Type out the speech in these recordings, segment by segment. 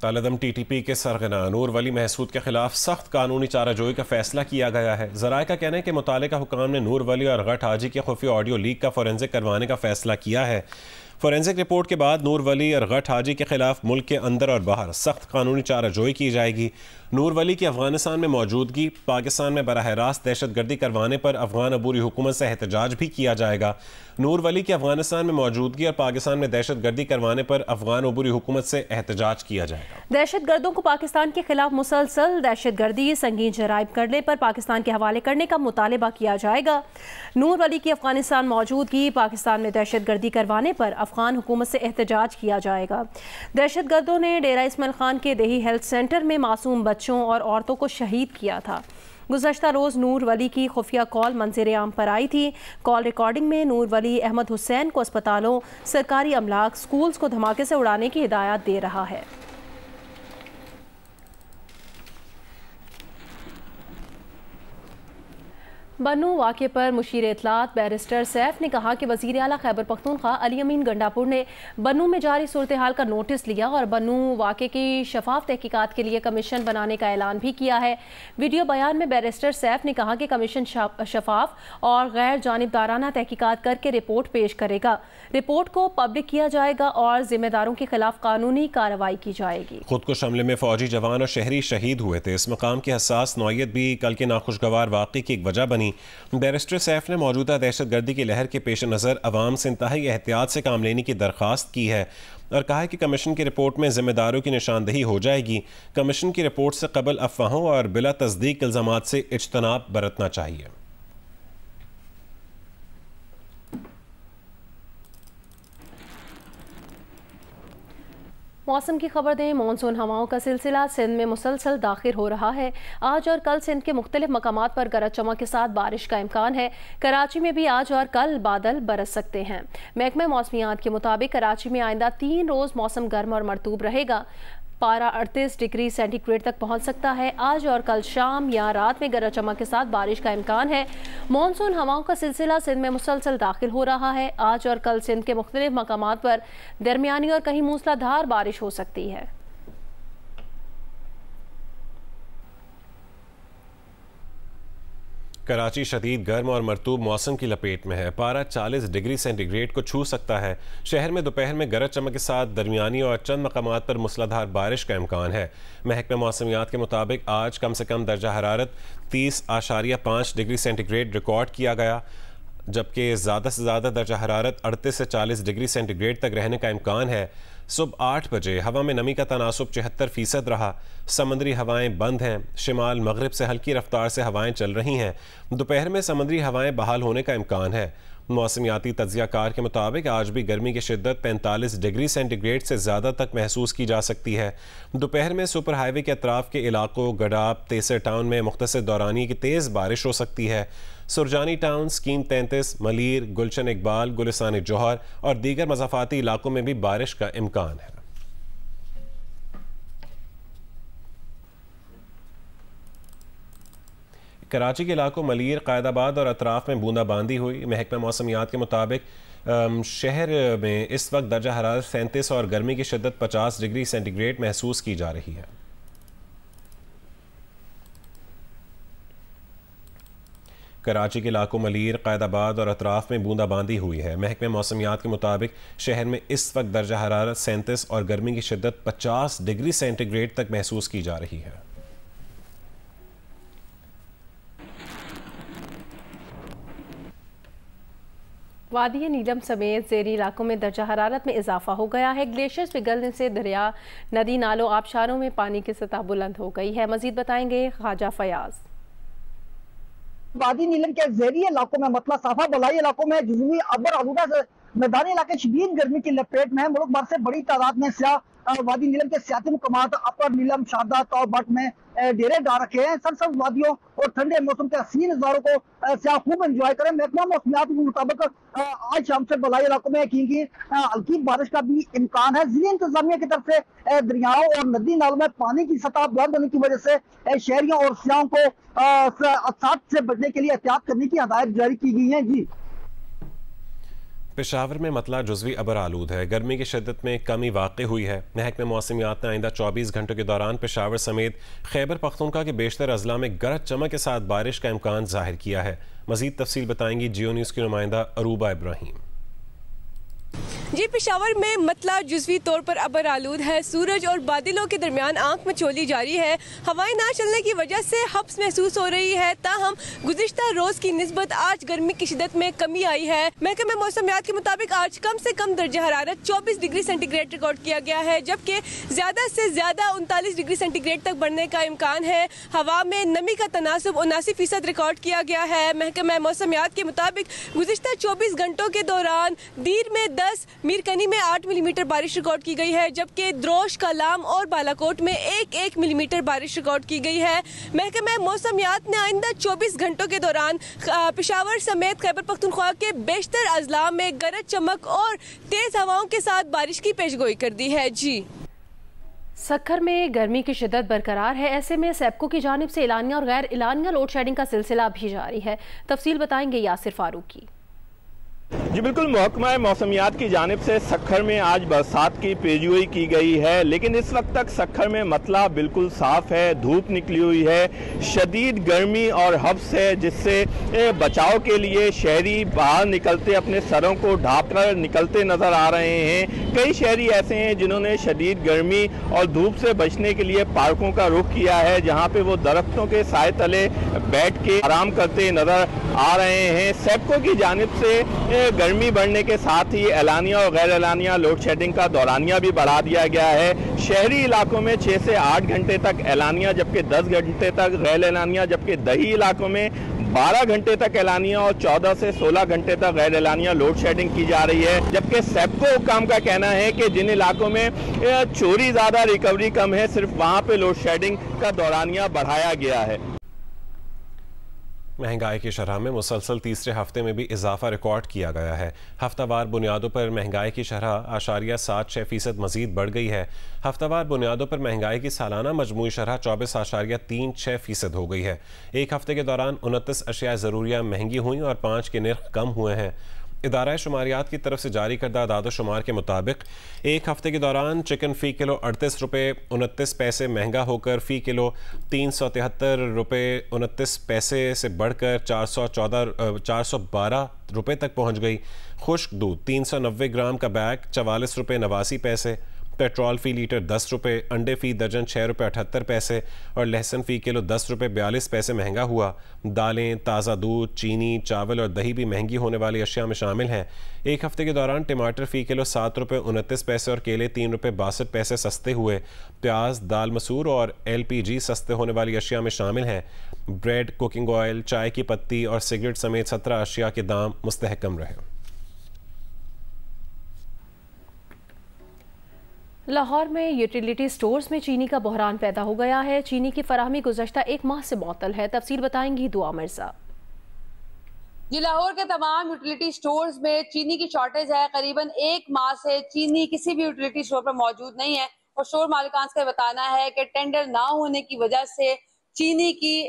कालेदम TTP के सरगना नूर वली महसूद के खिलाफ सख्त कानूनी चाराजोई का फैसला किया गया है। ज़राए का कहना है कि मुतालिका हुकाम ने नूर वली और गट हाजी के खुफिया ऑडियो लीक का फोरेंसिक करवाने का फैसला किया है। फोरेंसिक रिपोर्ट के बाद नूर वली और गट हाजी के खिलाफ मुल्क के अंदर और बाहर सख्त कानूनी चाराजोई की जाएगी। नूर वली की अफगानिस्तान में मौजूदगी, पाकिस्तान में बराह रास्त दहशतगर्दी करवाने पर अफगान अबूरी हुकूमत से एहतजाज भी किया जाएगा। नूर वली की अफगानिस्तान में मौजूदगी और पाकिस्तान में दहशतगर्दी करवाने पर अफगान अबूरी हुकूमत से एहतजाज किया जाएगा। दहशतगर्दों को पाकिस्तान के खिलाफ मुसलसल दहशतगर्दी, संगीन जराइम करने पर पाकिस्तान के हवाले करने का मुतालबा किया जाएगा। नूर वली की अफगानिस्तान मौजूदगी, पाकिस्तान में दहशतगर्दी करवाने पर अफगान हुकूमत से एहतजाज किया जाएगा। दहशतगर्दों ने डेरा इस्माइल खान के देही हेल्थ सेंटर में मासूम बच्चों और औरतों को शहीद किया था। गुज़श्ता रोज़ नूर वली की खुफिया कॉल मंज़िर आम पर आई थी। कॉल रिकॉर्डिंग में नूर वली अहमद हुसैन को अस्पतालों, सरकारी अमलाक, स्कूल्स को धमाके से उड़ाने की हिदायत दे रहा है। बन्नू वाक़े पर मुशीर इत्तलात बैरिस्टर सैफ ने कहा कि वज़ीर आला खैबर पख्तूनख्वा अली अमीन गंडापुर ने बन्नू में जारी सूरत हाल का नोटिस लिया और बन्नू वाक़े की शफाफ तहकीकात के लिए कमीशन बनाने का ऐलान भी किया है। वीडियो बयान में बैरिस्टर सैफ ने कहा कि कमीशन शफाफ और गैर जानिबदाराना तहकीकात करके रिपोर्ट पेश करेगा। रिपोर्ट को पब्लिक किया जाएगा और जिम्मेदारों के खिलाफ कानूनी कार्रवाई की जाएगी। खुद कुश हमले में फौजी जवान और शहरी शहीद हुए थे। इस मकाम की हसास नौयत भी कल के नाखुशगवार वाक़े की एक वजह बनी। बैरिस्टर सैफ ने मौजूदा दहशतगर्दी की लहर के पेश नज़र अवाम से इंतहाई एहतियात से काम लेने की दरख्वास्त की है और कहा है कि कमीशन की रिपोर्ट में जिम्मेदारों की निशानदही हो जाएगी। कमीशन की रिपोर्ट से कबल अफवाहों और बिला तस्दीक इल्ज़ामात से इज्तनाब बरतना चाहिए। मौसम की खबर दें। मानसून हवाओं का सिलसिला सिंध में मुसलसल दाखिल हो रहा है। आज और कल सिंध के मुख्तलिफ मकामात पर गरज चमक के साथ बारिश का इम्कान है। कराची में भी आज और कल बादल बरस सकते हैं। महकमा मौसमियात के मुताबिक कराची में आइंदा 3 रोज़ मौसम गर्म और मरतूब रहेगा। पारा 38 डिग्री सेंटीग्रेड तक पहुंच सकता है। आज और कल शाम या रात में गरज चमक के साथ बारिश का इम्कान है। मॉनसून हवाओं का सिलसिला सिंध में मुसलसल दाखिल हो रहा है। आज और कल सिंध के मुख्तलिफ मकामात पर दरमियानी और कहीं मूसलाधार बारिश हो सकती है। कराची शदीद गर्म और मरतूब मौसम की लपेट में है। पारा 40 डिग्री सेंटीग्रेड को छू सकता है। शहर में दोपहर में गरज चमक के साथ दरमियानी और चंद मकामात पर मूसलाधार बारिश का इम्कान है। महकमा मौसमियात के मुताबिक आज कम से कम दर्जा हरारत 30.5 डिग्री सेंटीग्रेड रिकॉर्ड किया गया, जबकि ज़्यादा से ज़्यादा दर्जा हरारत 38 से 40 डिग्री सेंटीग्रेड तक रहने का इम्कान है। सुबह 8 बजे हवा में नमी का तनासुब 74% रहा। समुद्री हवाएं बंद हैं। शिमाल मगरिब से हल्की रफ्तार से हवाएं चल रही हैं। दोपहर में समुद्री हवाएं बहाल होने का इम्कान है। मौसमियाती तज्जियाकार के मुताबिक आज भी गर्मी की शिद्दत 45 डिग्री सेंटीग्रेड से ज़्यादा तक महसूस की जा सकती है। दोपहर में सुपर हाईवे के अतराफ के इलाकों गडाब, तेसर टाउन में मुख्तसर दौरानी की तेज़ बारिश हो सकती है। सुरजानी टाउन, स्कीम 33, मलीर, गुलशन इकबाल, गुलिस्तान जौहर और दीगर मज़ाफ़ाती इलाकों में भी बारिश का इम्कान है। कराची के इलाकों मलीर, कायदाबाद और अतराफ में बूंदाबांदी हुई। महकमा मौसमियात के मुताबिक शहर में इस वक्त दर्जा हरारत 37 और गर्मी की शिद्दत 50 डिग्री सेंटीग्रेड महसूस की जा रही है। कराची के इलाकों मलीर, कायदाबाद और अतराफ में बूंदाबांदी हुई है। महकमा मौसमियात के मुताबिक शहर में इस वक्त दर्जा हरारत 37 और गर्मी की शिद्दत 50 डिग्री सेंटीग्रेड तक महसूस की जा रही है। वादी नीलम समेत ज़ेरी इलाकों में दर्जा हरारत में इजाफा हो गया है। ग्लेशियर्स पिघलने से दरिया, नदी नालों, आबशारों में पानी की सतह बुलंद हो गई है। मजीद बताएंगे ख्वाजा फयाज। वादी नीलम के ज़ेरी इलाकों में मतलब साफा बलाई इलाकों में जुज़वी अबर आलूदा से मैदानी इलाके शदीद गर्मी की लपेट में है। मुल्क भर से बड़ी तादाद में सियाह वादी नीलम के सियाती मुकामात अपर नीलम, शादात और बट में डेरे डाल रखे हैं। सरसब्ज वादियों और ठंडे मौसम के हसीन नज़ारों को सियाह खूब एंजॉय करें। महकमा मौसमियात के मुताबिक आज शाम से बलाई इलाकों में की हल्की बारिश का भी इम्कान है। ज़िला इंतजामिया की तरफ से दरियाओं और नदी नालों में पानी की सतह बुलंद होने की वजह से शहरियों और सियाहों को हादसात से बचने के लिए एहतियात करने की हदायत जारी की गई है। जी पेशावर में मतला जुज़वी अबर आलूद है। गर्मी की शिद्दत में कमी वाक़ हुई है। महकमे मौसमियात ने आइंदा 24 घंटों के दौरान पेशावर समेत खैबर पख्तूनख्वा के बेशतर अजला में गरज चमक के साथ बारिश का इम्कान जाहिर किया है। मज़ीद तफसील बताएंगी जियो न्यूज़ की नुमाइंदा अरूबा इब्राहिम। जी, पेशावर में मतला जुज़वी तौर पर अबर आलूद है। सूरज और बादलों के दरमियान आंख मचोली जारी है। हवाएं ना चलने की वजह से हब्स महसूस हो रही है। ताहम गुज़िश्ता रोज़ की निस्बत आज गर्मी की शिद्दत में कमी आई है। महकमे मौसमियात के मुताबिक आज कम से कम दर्जा हरारत 24 डिग्री सेंटीग्रेड रिकॉर्ड किया गया है, जबकि ज़्यादा से ज़्यादा 39 डिग्री सेंटीग्रेड तक बढ़ने का इम्कान है। हवा में नमी का तनासुब 79% रिकॉर्ड किया गया है। महकमे मौसमियात के मुताबिक गुज़िश्ता 24 घंटों के दौरान दीर में 10, मीरकनी में 8 मिलीमीटर बारिश रिकॉर्ड की गई है, जबकि द्रोश, कलाम और बालाकोट में 1-1 मिलीमीटर बारिश रिकॉर्ड की गई है। महकमा मौसमियात ने आइंदा 24 घंटों के दौरान पेशावर समेत खैबर पख्तूनख्वा के बेशतर अजला में गरज चमक और तेज हवाओं के साथ बारिश की पेशगोई कर दी है। जी, सक्खर में गर्मी की शिद्दत बरकरार है। ऐसे में सेप्को की जानिब से एलानिया और गैर एलानिया लोड शेडिंग का सिलसिला भी जारी है। तफसील बताएंगे यासिर फारूकी। जी बिल्कुल, महकमा मौसमियात की जानिब से सक्खर में आज बरसात की पेशगोई की गई है, लेकिन इस वक्त तक सक्खर में मतला बिल्कुल साफ है। धूप निकली हुई है, शदीद गर्मी और हब्स है, जिससे बचाव के लिए शहरी बाहर निकलते अपने सरों को ढाँप कर निकलते नजर आ रहे हैं। कई शहरी ऐसे हैं जिन्होंने शदीद गर्मी और धूप से बचने के लिए पार्कों का रुख किया है, जहाँ पे वो दरख्तों के साए तले बैठ के आराम करते नजर आ रहे हैं। सेप्को की जानिब से गर्मी बढ़ने के साथ ही एलानिया और गैर एलानिया लोड शेडिंग का दौरानिया भी बढ़ा दिया गया है। शहरी इलाकों में 6 से 8 घंटे तक एलानिया, जबकि 10 घंटे तक गैर एलानिया, जबकि दही इलाकों में 12 घंटे तक एलानिया और 14 से 16 घंटे तक गैर एलानिया लोड शेडिंग की जा रही है। जबकि सेप्को हुक्काम का कहना है कि जिन इलाकों में चोरी ज़्यादा, रिकवरी कम है, सिर्फ वहाँ पे लोड शेडिंग का दौरानिया बढ़ाया गया है। महंगाई की शरह में मुसलसल तीसरे हफ्ते में भी इजाफा रिकॉर्ड किया गया है। हफ्तावार बुनियादों पर महंगाई की शरह 8.76% मजीद बढ़ गई है। हफ्तावार बुनियादों पर महंगाई की सालाना मजमूई शरह 24.36% हो गई है। एक हफ्ते के दौरान 29 अशिया ज़रूरिया महंगी हुई और 5 के नर्ख कम हुए हैं। इदारा शुमारियात की तरफ से जारी करदा आदाद शुमार के मुताबिक एक हफ्ते के दौरान चिकन फ़ी किलो 38 रुपये 29 पैसे महंगा होकर फ़ी किलो 373 रुपये 29 पैसे से बढ़कर 412 रुपये तक पहुँच गई। खुश्क दूध 390 ग्राम का बैग 44 रुपये 89 पैसे, पेट्रोल फ़ी लीटर 10 रुपये, अंडे फ़ी दर्जन 6 रुपये 78 पैसे और लहसुन फ़ी किलो 10 रुपये 42 पैसे महंगा हुआ। दालें, ताज़ा दूध, चीनी, चावल और दही भी महंगी होने वाली अशिया में शामिल हैं। एक हफ्ते के दौरान टमाटर फ़ी किलो 7 रुपये 29 पैसे और केले 3 रुपये 62 पैसे सस्ते हुए। प्याज, दाल मसूर और LPG सस्ते होने वाली अशिया में शामिल हैं। ब्रेड, कुकिंग ऑयल, चाय की पत्ती और सिगरेट समेत 17 अशिया के दाम मुस्तहकम रहे। लाहौर में यूटिलिटी स्टोर्स में चीनी का बहरान पैदा हो गया है। चीनी की फराहमी गुज़श्ता 1 माह से मुअत्तल है। तफसील बताएंगी दुआ मिर्जा। ये लाहौर के तमाम यूटिलिटी स्टोर्स में चीनी की शॉर्टेज है। करीबन 1 माह से चीनी किसी भी यूटिलिटी स्टोर पर मौजूद नहीं है और स्टोर मालिकान का बताना है कि टेंडर ना होने की वजह से चीनी की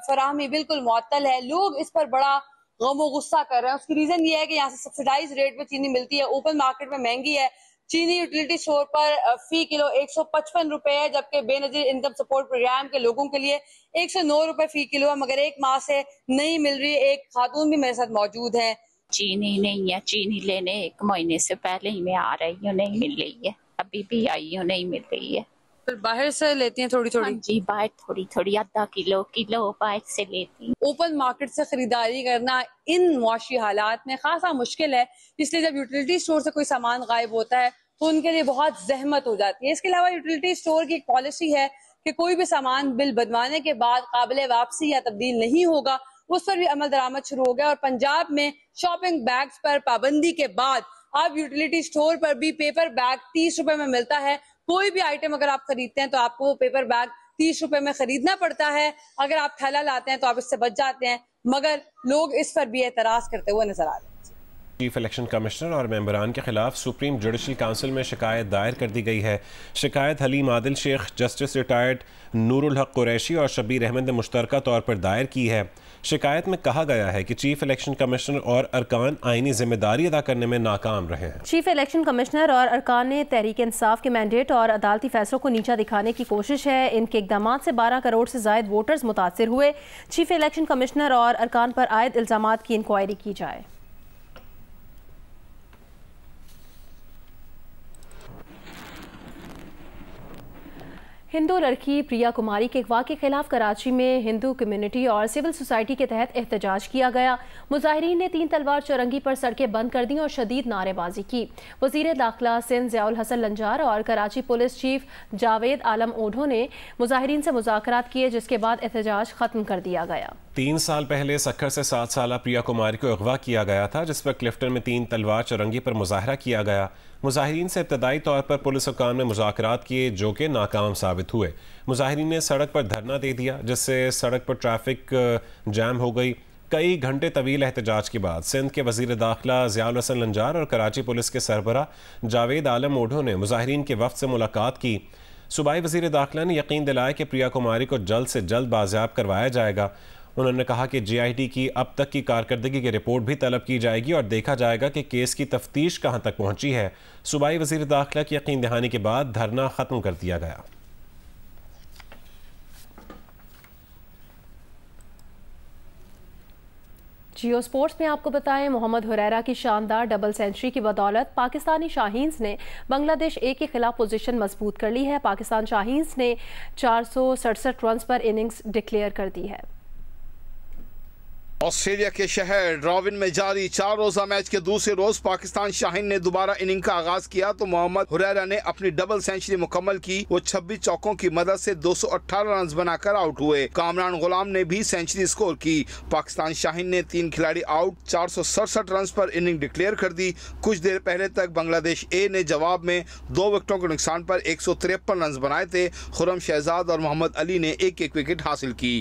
फराहमी बिल्कुल मुअत्तल है। लोग इस पर बड़ा गम गुस्सा कर रहे हैं। उसकी रीजन ये है कि यहाँ से सब्सिडाइज रेट पे चीनी मिलती है, ओपन मार्केट में महंगी है। चीनी यूटिलिटी स्टोर पर फी किलो 155 रुपए है, जबकि बेनजीर इनकम सपोर्ट प्रोग्राम के लोगों के लिए 109 रुपए फी किलो है, मगर 1 माह से नहीं मिल रही। एक खातून भी मेरे साथ मौजूद है। चीनी नहीं है, चीनी लेने 1 महीने से पहले ही मैं आ रही हूँ, नहीं मिल रही है, अभी भी आई हूँ, नहीं मिल रही है। फिर बाहर से लेती हैं थोड़ी थोड़ी? हाँ जी, बाहर थोड़ी थोड़ी, आधा किलो बाहर से लेती हूँ। ओपन मार्केट से खरीदारी करना इन मुआशी हालात में खासा मुश्किल है, इसलिए जब यूटिलिटी स्टोर से कोई सामान गायब होता है तो उनके लिए बहुत जहमत हो जाती है। इसके अलावा यूटिलिटी स्टोर की एक पॉलिसी है कि कोई भी सामान बिल बनवाने के बाद काबिले वापसी या तब्दील नहीं होगा, उस पर भी अमल दरामद शुरू हो गया। और पंजाब में शॉपिंग बैग्स पर पाबंदी के बाद अब यूटिलिटी स्टोर पर भी पेपर बैग 30 रुपए में मिलता है। कोई भी आइटम अगर आप खरीदते हैं तो आपको वो पेपर बैग 30 रुपए में खरीदना पड़ता है। अगर आप थैला लाते हैं तो आप इससे बच जाते हैं, मगर लोग इस पर भी एतराज करते हुए नजर आ रहे हैं। चीफ इलेक्शन कमिश्नर और मेंबरान के खिलाफ सुप्रीम जुडिशल काउंसिल में शिकायत दायर कर दी गई है। शिकायत हलीम आदिल शेख, जस्टिस रिटायर्ड नूरुल हक कुरैशी और शब्बीर अहमद ने मुश्तरका तौर पर दायर की है। शिकायत में कहा गया है कि चीफ इलेक्शन कमिश्नर और अरकान आईनी जिम्मेदारी अदा करने में नाकाम रहे हैं। चीफ इलेक्शन कमिश्नर और अरकान ने तहरीक इंसाफ के मैंडेट और अदालती फैसलों को नीचा दिखाने की कोशिश है। इनके इकदाम से 12 करोड़ से जायद वोटर्स मुतासिर हुए। चीफ इलेक्शन कमिश्नर और अरकान पर आयद इल्जामात की इंक्वायरी की जाए। हिंदू लड़की प्रिया कुमारी के अगवा के खिलाफ कराची में हिंदू कम्युनिटी और सिविल सोसाइटी के तहत एहतजाज किया गया। मुजाहिरीन ने 3 तलवार चौरंगी पर सड़कें बंद कर दी और शदीद नारेबाजी की। वजीर दाखिला सिंध ज़ियाउल हसन लंजार और कराची पुलिस चीफ जावेद आलम ओढो ने मुजाहिरीन से मुज़ाकरात किए, जिसके बाद एहतजाज खत्म कर दिया गया। 3 साल पहले सक्खर से 7 साल प्रिया कुमारी को अगवा किया गया था, जिस पर क्लिफ्टन में 3 तलवार चौरंगी पर मुजाहरा किया गया। मुजाहिरीन से इब्तदाई तौर पर पुलिस हुकाम ने मुज़ाकरात किए, जो कि नाकाम साबित हुए। मुजाहिरीन ने सड़क पर धरना दे दिया, जिससे सड़क पर ट्रैफिक जैम हो गई। कई घंटे तवील एहतजाज के बाद सिंध के वजीर दाखिला ज़ियाउल हसन लंजार और कराची पुलिस के सरबराह जावेद आलम ओढो ने मुजाहिरीन के वफ़द से मुलाकात की। सूबाई वजीर दाखिला ने यकीन दिलाया कि प्रिया कुमारी को जल्द से जल्द बाजियाब करवाया जाएगा। उन्होंने कहा कि GIT की अब तक की कारकर्दगी की रिपोर्ट भी तलब की जाएगी और देखा जाएगा कि केस की तफ्तीश कहां तक पहुंची है। सूबाई वजीर दाखिला की यकीन दहानी के बाद धरना खत्म कर दिया गया। जियो स्पोर्ट्स में आपको बताएं, मोहम्मद हुरैरा की शानदार डबल सेंचुरी की बदौलत पाकिस्तानी शाहीन्स ने बांग्लादेश ए के खिलाफ पोजीशन मजबूत कर ली है। पाकिस्तान शाहीन्स ने 467 रन पर इनिंग्स डिक्लेयर कर दी है। ऑस्ट्रेलिया के शहर डार्विन में जारी 4 रोजा मैच के दूसरे रोज पाकिस्तान शाहीन ने दोबारा इनिंग का आगाज किया तो मोहम्मद हुरैरा ने अपनी डबल सेंचुरी मुकम्मल की। वो 26 चौकों की मदद से 218 रन बनाकर आउट हुए। कामरान गुलाम ने भी सेंचुरी स्कोर की। पाकिस्तान शाहीन ने 3 खिलाड़ी आउट 467 रन पर इनिंग डिक्लेयर कर दी। कुछ देर पहले तक बांग्लादेश ए ने जवाब में 2 विकेटों के नुकसान पर 153 रन बनाए थे। खुर्रम शहजाद और मोहम्मद अली ने एक एक विकेट हासिल की।